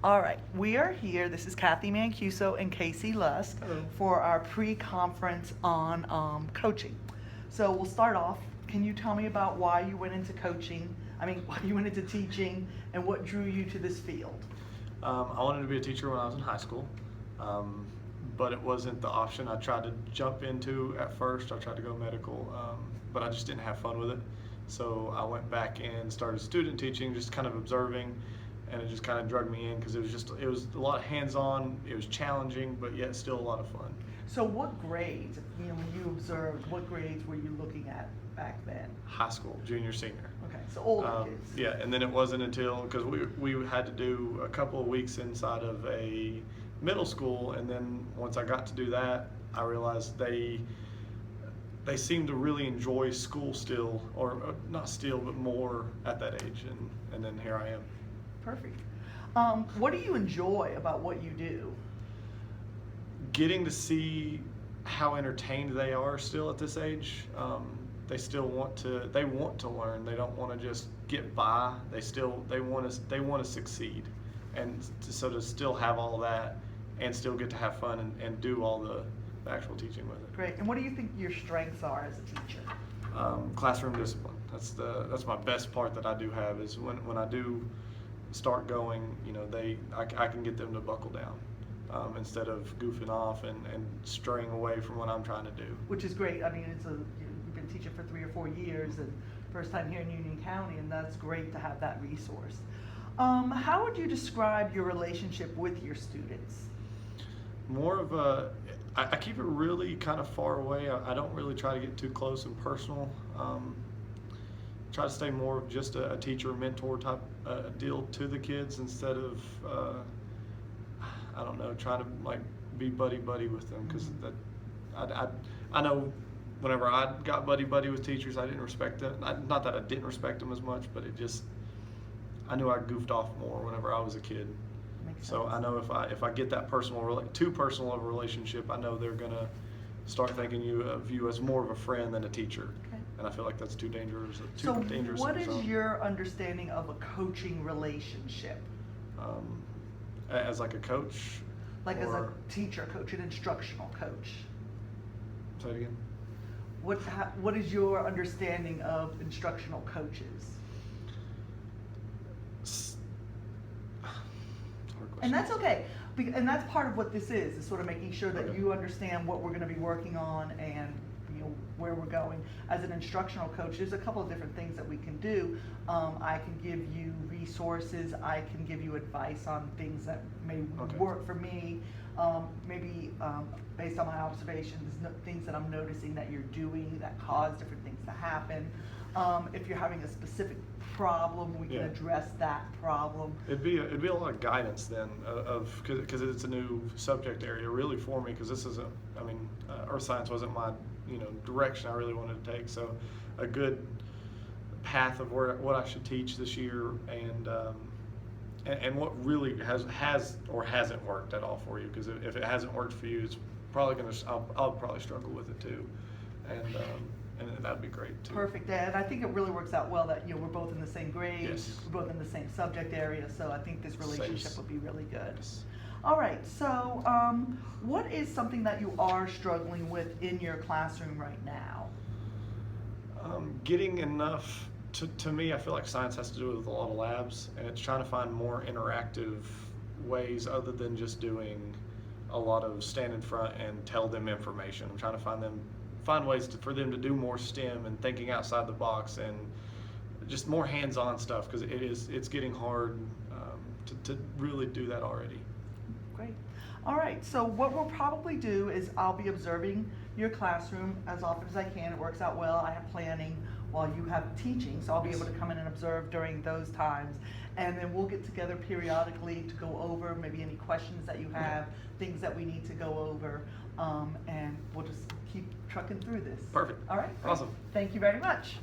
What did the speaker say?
All right, we are here. This is Kathy Mancuso and Casey Lusk Hello. for our pre-conference on coaching. So we'll start off. Can you tell me about why you went into coaching? Why you went into teaching, and what drew you to this field? I wanted to be a teacher when I was in high school, but it wasn't the option I tried to jump into at first. I tried to go medical, but I just didn't have fun with it. So I went back and started student teaching, just kind of observing, and it just kind of drug me in because it was a lot of hands-on. It was challenging, but yet still a lot of fun. So what grades, when you observed, what grades were you looking at back then? High school, junior, senior. Okay, so older kids. Yeah, and then it wasn't until, because we had to do a couple of weeks inside of a middle school, and then once I got to do that, I realized they seemed to really enjoy school still, or not still, but more at that age, and then here I am. Perfect. What do you enjoy about what you do? Getting to see how entertained they are still at this age. They still want to learn. They don't want to just get by. They want to succeed, and so to still have all that and still get to have fun and do all the actual teaching with it. Great. And what do you think your strengths are as a teacher? Classroom discipline. That's my best part that I do have is when I do start going, I can get them to buckle down. Instead of goofing off and straying away from what I'm trying to do. Which is great. You've been teaching for 3 or 4 years, and first time here in Union County, and that's great to have that resource. How would you describe your relationship with your students? More of I keep it really kind of far away. I don't really try to get too close and personal. Try to stay more of just a teacher, mentor type deal to the kids instead of I don't know, trying to like be buddy with them, because I know whenever I got buddy with teachers, I didn't respect them. Not that I didn't respect them as much, but I knew I goofed off more whenever I was a kid. Makes So sense. I know if I get that too personal of a relationship, I know they're gonna start thinking of you as more of a friend than a teacher. Okay. And I feel like that's too dangerous. So dangerous. what is your understanding of a coaching relationship? As like a coach? Like as a or- teacher coach, an instructional coach? Say it again. What is your understanding of instructional coaches? It's a hard question. And that's okay, and that's part of what this is sort of making sure that Okay. you understand what we're gonna be working on and where we're going. As an instructional coach, there's a couple of different things that we can do. I can give you resources, I can give you advice on things that may Okay. work for me, maybe based on my observations, things that I'm noticing that you're doing that cause different things to happen. If you're having a specific problem, we can Yeah. address that problem. It'd be a lot of guidance then because it's a new subject area really for me, because this isn't, earth science wasn't my direction I really wanted to take. So a good path of what I should teach this year, and what really has or hasn't worked at all for you, because if it hasn't worked for you, it's probably I'll probably struggle with it too, and that'd be great too. Perfect, and I think it really works out well that we're both in the same grade, Yes. we're both in the same subject area, so I think this relationship Saves. would be really good. Yes. All right, so what is something that you are struggling with in your classroom right now? Getting enough, to me, I feel like science has to do with a lot of labs, and it's trying to find more interactive ways other than just doing a lot of stand in front and tell them information. I'm trying to find ways for them to do more STEM and thinking outside the box and just more hands-on stuff, because it's getting hard to really do that already. Great. All right, so what we'll probably do is I'll be observing your classroom as often as I can. It works out well. I have planning while you have teaching, so I'll be able to come in and observe during those times. And then we'll get together periodically to go over maybe any questions that you have, things that we need to go over, and we'll just keep trucking through this. Perfect. All right? Awesome. Thank you very much.